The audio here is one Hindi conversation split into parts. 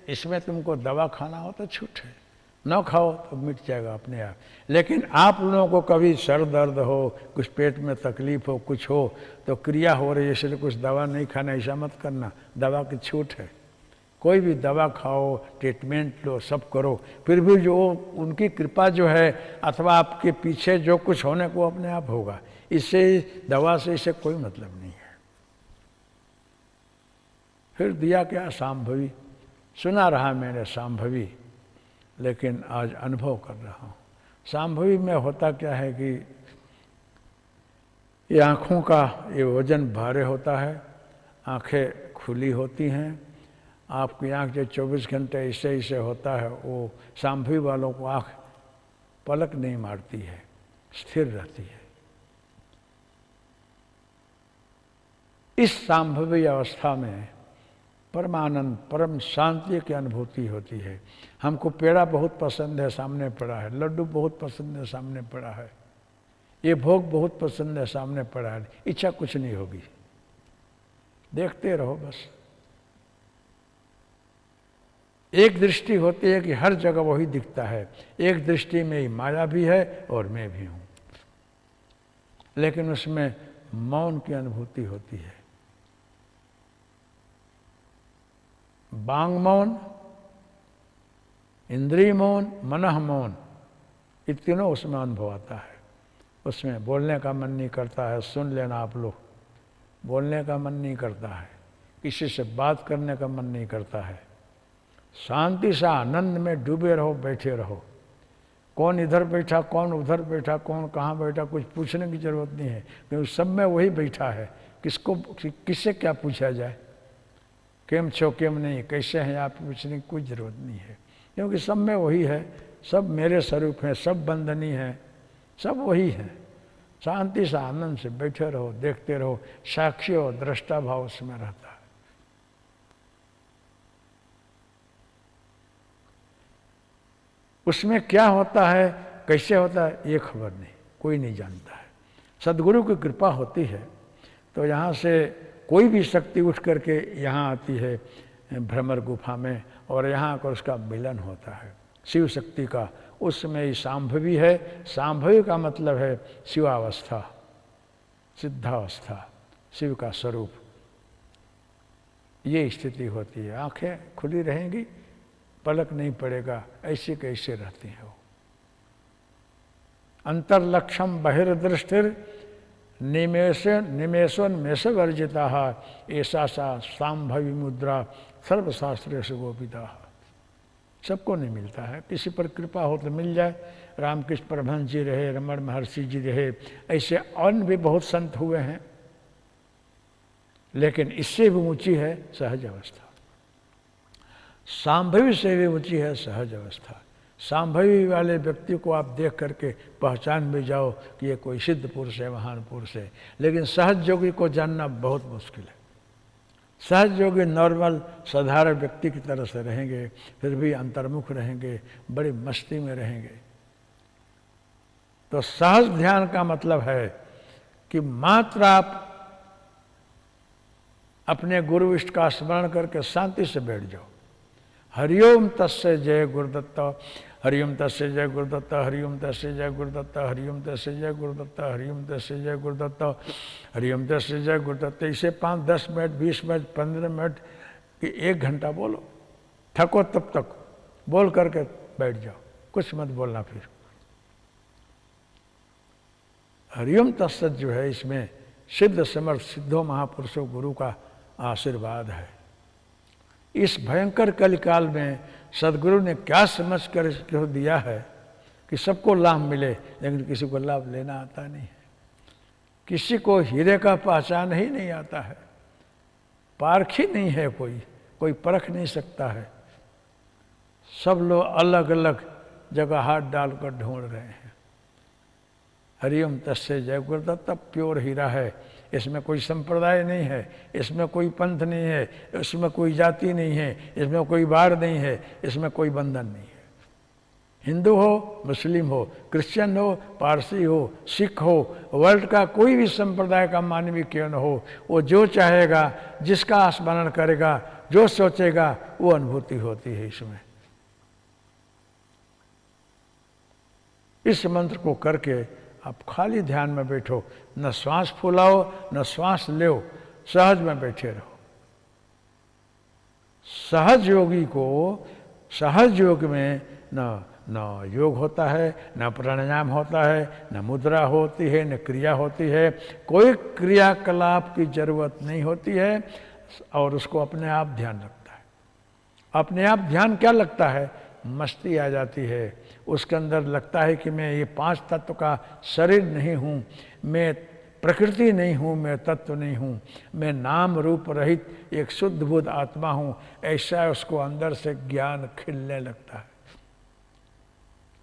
इसमें तुमको दवा खाना हो तो छूट है, न खाओ तो मिट जाएगा अपने आप। लेकिन आप लोगों को कभी सर दर्द हो, कुछ पेट में तकलीफ हो, कुछ हो तो क्रिया हो रही है इसलिए कुछ दवा नहीं खाना, ऐसा मत करना। दवा की छूट है। कोई भी दवा खाओ, ट्रीटमेंट लो, सब करो, फिर भी जो उनकी कृपा जो है अथवा आपके पीछे जो कुछ होने को अपने आप होगा। इससे दवा से इसे कोई मतलब नहीं है। फिर दिया क्या? शांभवी। सुना रहा मैंने शांभवी, लेकिन आज अनुभव कर रहा हूँ। शांभवी में होता क्या है कि ये आँखों का ये वजन भारे होता है, आँखें खुली होती हैं, आपकी आँख जो 24 घंटे ऐसे ऐसे होता है, वो शांभवी वालों को आँख पलक नहीं मारती है, स्थिर रहती है। इस शांभवी अवस्था में परमानंद, परम शांति की अनुभूति होती है। हमको पेड़ा बहुत पसंद है, सामने पड़ा है, लड्डू बहुत पसंद है, सामने पड़ा है, ये भोग बहुत पसंद है, सामने पड़ा है, इच्छा कुछ नहीं होगी, देखते रहो बस। एक दृष्टि होती है कि हर जगह वही दिखता है, एक दृष्टि में ही माया भी है और मैं भी हूं, लेकिन उसमें मौन की अनुभूति होती है। बांग मौन, इंद्रिय मौन, मनः मौन, ये तीनों उसमें अनुभव आता है। उसमें बोलने का मन नहीं करता है, सुन लेना आप लोग, बोलने का मन नहीं करता है, किसी से बात करने का मन नहीं करता है। शांति से आनंद में डूबे रहो, बैठे रहो। कौन इधर बैठा, कौन उधर बैठा, कौन कहाँ बैठा, कुछ पूछने की जरूरत नहीं है, क्योंकि सब में वही बैठा है। किससे क्या पूछा जाए, केम छो केम नहीं, कैसे हैं आप, पूछने की कोई ज़रूरत नहीं है, क्योंकि सब में वही है। सब मेरे स्वरूप हैं, सब बंधनी हैं, सब वही है। शांति से आनंद से बैठे रहो, देखते रहो, साक्षी और दृष्टा भाव उसमें रहता है। उसमें क्या होता है, कैसे होता है, ये खबर नहीं, कोई नहीं जानता है। सद्गुरु की कृपा होती है तो यहाँ से कोई भी शक्ति उठ करके यहाँ आती है भ्रमर गुफा में, और यहाँ आकर उसका मिलन होता है शिव शक्ति का। उसमें ही शांभवी है। शांभवी का मतलब है शिवावस्था, सिद्धावस्था, शिव का स्वरूप। ये स्थिति होती है। आंखें खुली रहेंगी, पलक नहीं पड़ेगा, ऐसे कैसे रहती हैं वो। अंतर्लक्षम बहिर्दृष्टिर निमेषोन्मेष वर्जिता ऐसा सा शांभवी मुद्रा सर्वशास्त्रेषु गोपिता। सबको नहीं मिलता है, किसी पर कृपा हो तो मिल जाए। रामकृष्ण परमहंस जी रहे, रमण महर्षि जी रहे, ऐसे अन्य भी बहुत संत हुए हैं, लेकिन इससे भी ऊंची है सहज अवस्था। शांभवी से भी ऊंची है सहज अवस्था। शांभवी वाले व्यक्ति को आप देख करके पहचान भी जाओ कि ये कोई सिद्ध पुरुष है, महान पुरुष है, लेकिन सहज योगी को जानना बहुत मुश्किल है। सहज योगी नॉर्मल साधारण व्यक्ति की तरह से रहेंगे, फिर भी अंतर्मुख रहेंगे, बड़ी मस्ती में रहेंगे। तो सहज ध्यान का मतलब है कि मात्र आप अपने गुरु इष्ट का स्मरण करके शांति से बैठ जाओ। हरिओम तस्य जय गुरुदत्त, हरिओम तस्य जय गुरुदत्त, हरिओम तस्य जय गुरुदत्त, हरिओम तस्य जय गुरुदत्त, हरिओम तस्य जय गुरुदत्त, हरिओम तस्य जय गुरुदत्त। इसे 5, 10 मिनट, 20 मिनट, 15 मिनट कि 1 घंटा बोलो, थको तब तक बोल करके बैठ जाओ, कुछ मत बोलना। फिर हरिओम तस्य जो है, इसमें सिद्ध समर्थ सिद्धों महापुरुषों गुरु का आशीर्वाद है। इस भयंकर कलिकाल में सदगुरु ने क्या समझ कर इसको दिया है कि सबको लाभ मिले, लेकिन किसी को लाभ लेना आता नहीं है। किसी को हीरे का पहचान ही नहीं आता है, पारख ही नहीं है, कोई परख नहीं सकता है। सब लोग अलग अलग जगह हाथ डालकर ढूंढ रहे हैं। हरिओम तस्य जय गुरुदत्त प्योर हीरा है। इसमें कोई संप्रदाय नहीं है, इसमें कोई पंथ नहीं है, इसमें कोई जाति नहीं है, इसमें कोई वार नहीं है, इसमें कोई बंधन नहीं है। हिंदू हो, मुस्लिम हो, क्रिश्चियन हो, पारसी हो, सिख हो, वर्ल्ड का कोई भी संप्रदाय का मानवी क्यों न हो, वो जो चाहेगा, जिसका स्मरण करेगा, जो सोचेगा वो अनुभूति होती है इसमें। इस मंत्र को करके आप खाली ध्यान में बैठो, न श्वास फूलाओ न श्वास लो, सहज में बैठे रहो। सहज योगी को, सहज योग में न योग होता है, न प्राणायाम होता है, न मुद्रा होती है, न क्रिया होती है, कोई क्रियाकलाप की जरूरत नहीं होती है और उसको अपने आप ध्यान लगता है। अपने आप ध्यान क्या लगता है? मस्ती आ जाती है, उसके अंदर लगता है कि मैं ये 5 तत्व का शरीर नहीं हूँ, मैं प्रकृति नहीं हूँ, मैं तत्व नहीं हूँ, मैं नाम रूप रहित एक शुद्ध बुद्ध आत्मा हूँ। ऐसा उसको अंदर से ज्ञान खिलने लगता है,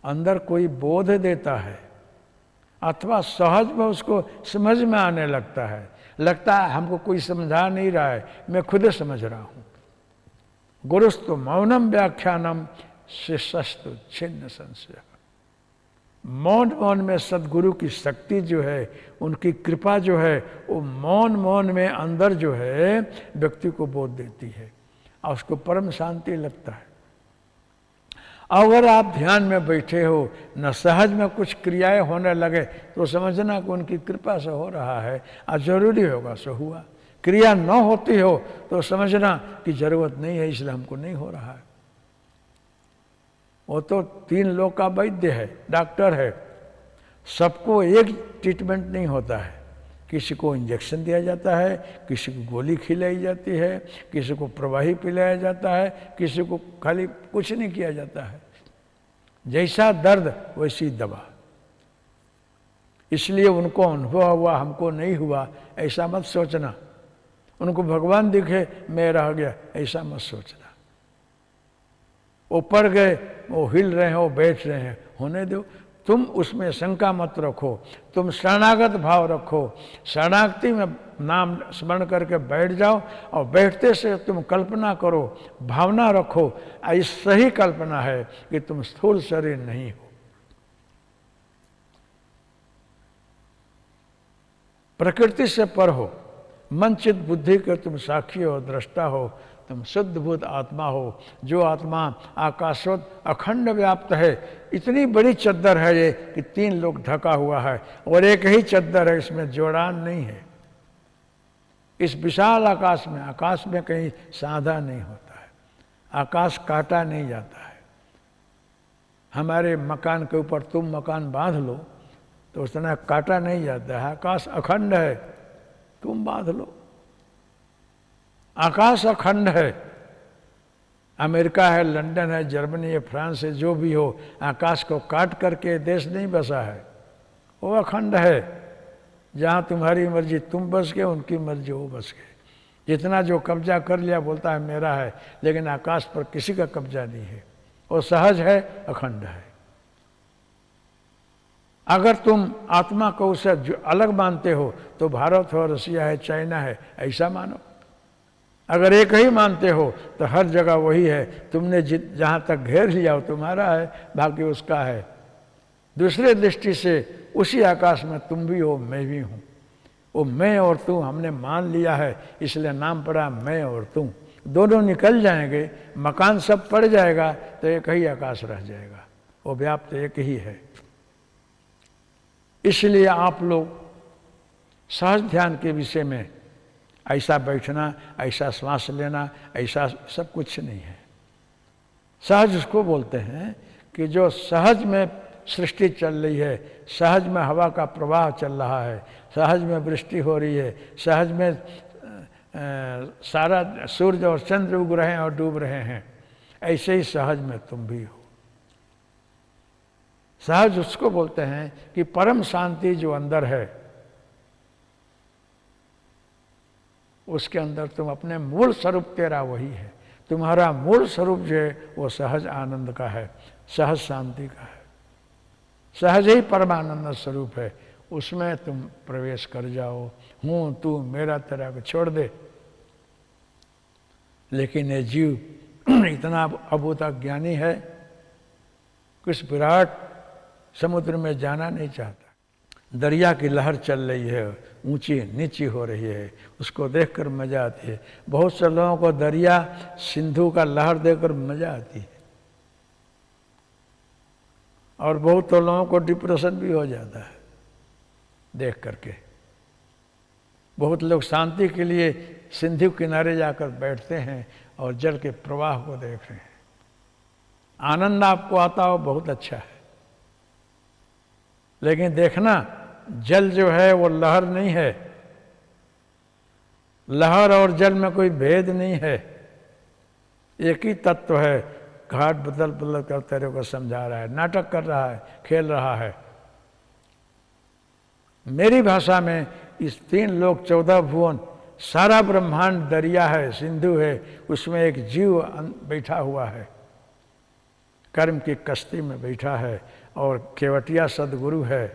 अंदर कोई बोध देता है अथवा सहज में उसको समझ में आने लगता है। लगता है हमको कोई समझा नहीं रहा है, मैं खुद समझ रहा हूँ। गुरुस्तु मौनम व्याख्यानम शिष्यस्तु छिन्न संशय। मौन मौन में सदगुरु की शक्ति जो है, उनकी कृपा जो है, वो मौन मौन में अंदर जो है व्यक्ति को बोध देती है और उसको परम शांति लगता है। अगर आप ध्यान में बैठे हो, न सहज में कुछ क्रियाएं होने लगे तो समझना कि उनकी कृपा से हो रहा है और जरूरी होगा सो हुआ। क्रिया न होती हो तो समझना कि जरूरत नहीं है, इसलिए हमको नहीं हो रहा है। वो तो 3 लोग का वैद्य है, डॉक्टर है, सबको एक ट्रीटमेंट नहीं होता है। किसी को इंजेक्शन दिया जाता है, किसी को गोली खिलाई जाती है, किसी को प्रवाही पिलाया जाता है, किसी को खाली कुछ नहीं किया जाता है। जैसा दर्द वैसी दवा। इसलिए उनको अनुभव हुआ, हमको नहीं हुआ, ऐसा मत सोचना। उनको भगवान दिखे, मैं रह गया, ऐसा मत सोचना। ऊपर गए, वो हिल रहे हैं, वो बैठ रहे हैं, होने दो। तुम उसमें शंका मत रखो, तुम शरणागत भाव रखो। शरणागति में नाम स्मरण करके बैठ जाओ और बैठते से तुम कल्पना करो, भावना रखो। इस सही कल्पना है कि तुम स्थूल शरीर नहीं हो, प्रकृति से पर हो, मन चित बुद्धि के तुम साक्षी हो, दृष्टा हो, तुम शुद्ध बुद्ध आत्मा हो। जो आत्मा आकाशवत अखंड व्याप्त है। इतनी बड़ी चद्दर है ये कि 3 लोग ढका हुआ है और एक ही चद्दर है, इसमें जोड़ान नहीं है। इस विशाल आकाश में कहीं साधा नहीं होता है, आकाश काटा नहीं जाता है। हमारे मकान के ऊपर तुम मकान बांध लो तो उतना काटा नहीं जाता है। आकाश अखंड है, तुम बांध लो। आकाश अखंड है। अमेरिका है, लंदन है, जर्मनी है, फ्रांस है, जो भी हो, आकाश को काट करके देश नहीं बसा है, वो अखंड है। जहाँ तुम्हारी मर्जी तुम बस गए, उनकी मर्जी वो बस गए। जितना जो कब्जा कर लिया बोलता है मेरा है, लेकिन आकाश पर किसी का कब्जा नहीं है, वो सहज है, अखंड है। अगर तुम आत्मा को उससे अलग मानते हो तो भारत हो, रसिया है, चाइना है, ऐसा मानो। अगर एक ही मानते हो तो हर जगह वही है। तुमने जहाँ तक घेर लिया वो तुम्हारा है, बाकी उसका है। दूसरे दृष्टि से उसी आकाश में तुम भी हो, मैं भी हूँ। वो मैं और तू हमने मान लिया है, इसलिए नाम पड़ा मैं और तू। दोनों निकल जाएंगे, मकान सब पड़ जाएगा तो एक ही आकाश रह जाएगा, वो व्याप्त एक ही है। इसलिए आप लोग सहज ध्यान के विषय में ऐसा बैठना, ऐसा श्वास लेना, ऐसा सब कुछ नहीं है। सहज उसको बोलते हैं कि जो सहज में सृष्टि चल रही है, सहज में हवा का प्रवाह चल रहा है, सहज में वृष्टि हो रही है, सहज में सारा सूर्य और चंद्र उग रहे हैं और डूब रहे हैं, ऐसे ही सहज में तुम भी हो। सहज उसको बोलते हैं कि परम शांति जो अंदर है, उसके अंदर तुम अपने मूल स्वरूप, तेरा वही है। तुम्हारा मूल स्वरूप जो है वो सहज आनंद का है, सहज शांति का है, सहज ही परमानंद स्वरूप है। उसमें तुम प्रवेश कर जाओ। हूँ तू मेरा तेरा को छोड़ दे। लेकिन ये जीव इतना अभूत ज्ञानी है कि उस विराट समुद्र में जाना नहीं चाहता। दरिया की लहर चल रही है, ऊंची नीची हो रही है, उसको देखकर मजा आती है। बहुत से लोगों को दरिया सिंधु का लहर देखकर मजा आती है, और बहुत तो लोगों को डिप्रेशन भी हो जाता है देख करके। बहुत लोग शांति के लिए सिंधु किनारे जाकर बैठते हैं और जल के प्रवाह को देख रहे हैं। आनंद आपको आता हो बहुत अच्छा है, लेकिन देखना जल जो है वो लहर नहीं है, लहर और जल में कोई भेद नहीं है, एक ही तत्व है। घाट बदल बदल कर तेरे को समझा रहा है, नाटक कर रहा है, खेल रहा है। मेरी भाषा में इस 3 लोक 14 भुवन सारा ब्रह्मांड दरिया है, सिंधु है, उसमें एक जीव बैठा हुआ है, कर्म की कश्ती में बैठा है, और केवटिया सदगुरु है,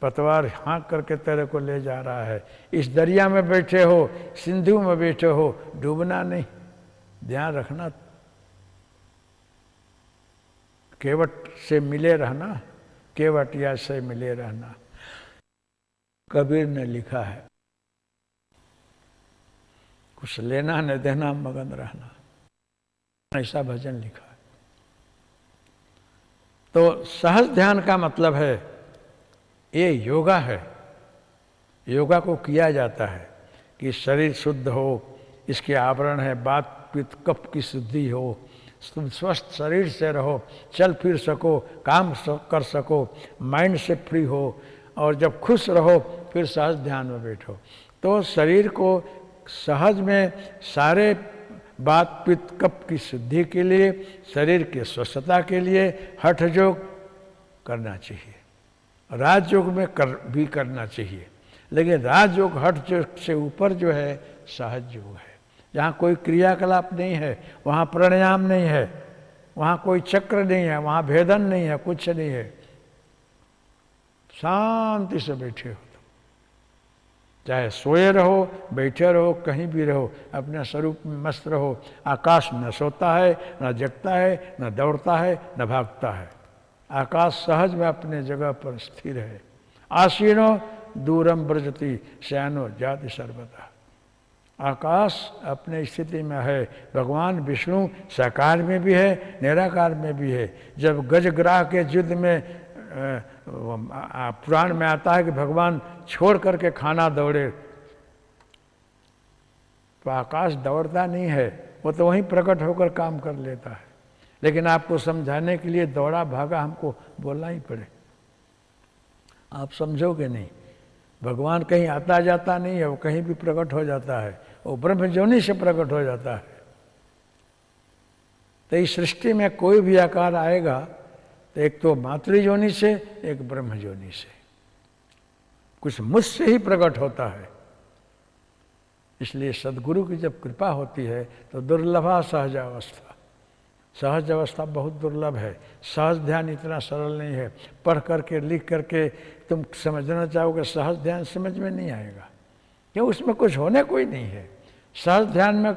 पतवार हाँक करके तेरे को ले जा रहा है। इस दरिया में बैठे हो, सिंधु में बैठे हो, डूबना नहीं, ध्यान रखना। केवट से मिले रहना, केवटिया से मिले रहना, कबीर ने लिखा है। कुछ लेना न देना, मगन रहना, ऐसा भजन लिखा है। तो सहज ध्यान का मतलब है ये योगा है। योगा को किया जाता है कि शरीर शुद्ध हो, इसके आवरण है, बात पित्त कफ की शुद्धि हो, तुम स्वस्थ शरीर से रहो, चल फिर सको, काम कर सको, माइंड से फ्री हो, और जब खुश रहो फिर सहज ध्यान में बैठो। तो शरीर को सहज में सारे बात पित्त कफ की शुद्धि के लिए, शरीर की स्वस्थता के लिए हठ योग करना चाहिए। राजयोग में भी करना चाहिए, लेकिन राजयोग हठ योग से ऊपर जो है सहज योग है। जहाँ कोई क्रियाकलाप नहीं है, वहाँ प्राणायाम नहीं है, वहाँ कोई चक्र नहीं है, वहाँ भेदन नहीं है, कुछ नहीं है, शांति से बैठे हो। चाहे सोए रहो, बैठे रहो, कहीं भी रहो, अपने स्वरूप में मस्त रहो। आकाश न सोता है, न जगता है, न दौड़ता है, न भागता है। आकाश सहज में अपने जगह पर स्थिर है। आसीनो दूरम ब्रजति शयनो जाति सर्वदा। आकाश अपने स्थिति में है। भगवान विष्णु साकार में भी है, निराकार में भी है। जब गजग्राह के युद्ध में पुराण में आता है कि भगवान छोड़ करके खाना दौड़े, तो आकाश दौड़ता नहीं है, वो तो वहीं प्रकट होकर काम कर लेता है। लेकिन आपको समझाने के लिए दौड़ा भागा हमको बोलना ही पड़े, आप समझोगे नहीं। भगवान कहीं आता जाता नहीं है, वो कहीं भी प्रकट हो जाता है, वो ब्रह्मज्योनि से प्रकट हो जाता है। तो इस सृष्टि में कोई भी आकार आएगा तो एक तो मातृयोनि से, एक ब्रह्मयोनि से, कुछ मुझसे ही प्रकट होता है। इसलिए सदगुरु की जब कृपा होती है तो दुर्लभा सहज अवस्था। सहज अवस्था बहुत दुर्लभ है। सहज ध्यान इतना सरल नहीं है। पढ़ करके लिख करके तुम समझना चाहोगे, सहज ध्यान समझ में नहीं आएगा, क्यों? उसमें कुछ होने कोई नहीं है। सहज ध्यान में,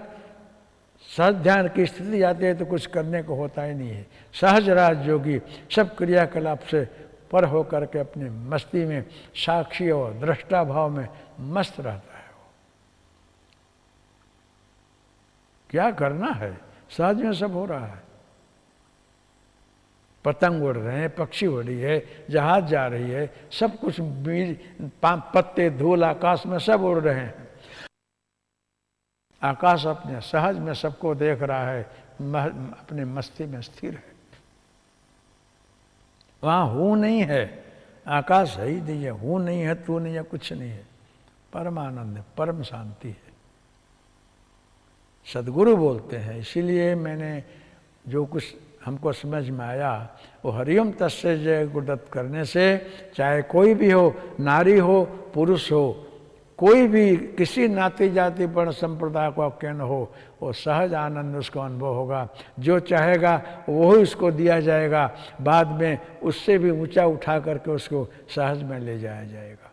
सहज ध्यान की स्थिति आती है तो कुछ करने को होता ही नहीं है। सहज राज योगी सब क्रियाकलाप से पर हो करके अपने मस्ती में साक्षी और दृष्टा भाव में मस्त रहता है। वो क्या करना है, सहज में सब हो रहा है। पतंग उड़ रहे हैं, पक्षी उड़ रही है, जहाज जा रही है, सब कुछ पत्ते धूल आकाश में सब उड़ रहे हैं। आकाश अपने सहज में सबको देख रहा है, अपने मस्ती में स्थिर है। वहाँ हूँ नहीं है, आकाश है ही नहीं है, हूँ नहीं है, तू नहीं है, कुछ नहीं है। परम आनंद है, परम शांति है। सदगुरु बोलते हैं, इसीलिए मैंने जो कुछ हमको समझ में आया वो हरिओम तस्य जय गुरुदत्त करने से, चाहे कोई भी हो, नारी हो पुरुष हो, कोई भी किसी नाती जाति वर्ण संप्रदाय को क्यों न हो, वो सहज आनंद उसको अनुभव होगा। जो चाहेगा वही उसको दिया जाएगा, बाद में उससे भी ऊंचा उठा करके उसको सहज में ले जाया जाएगा।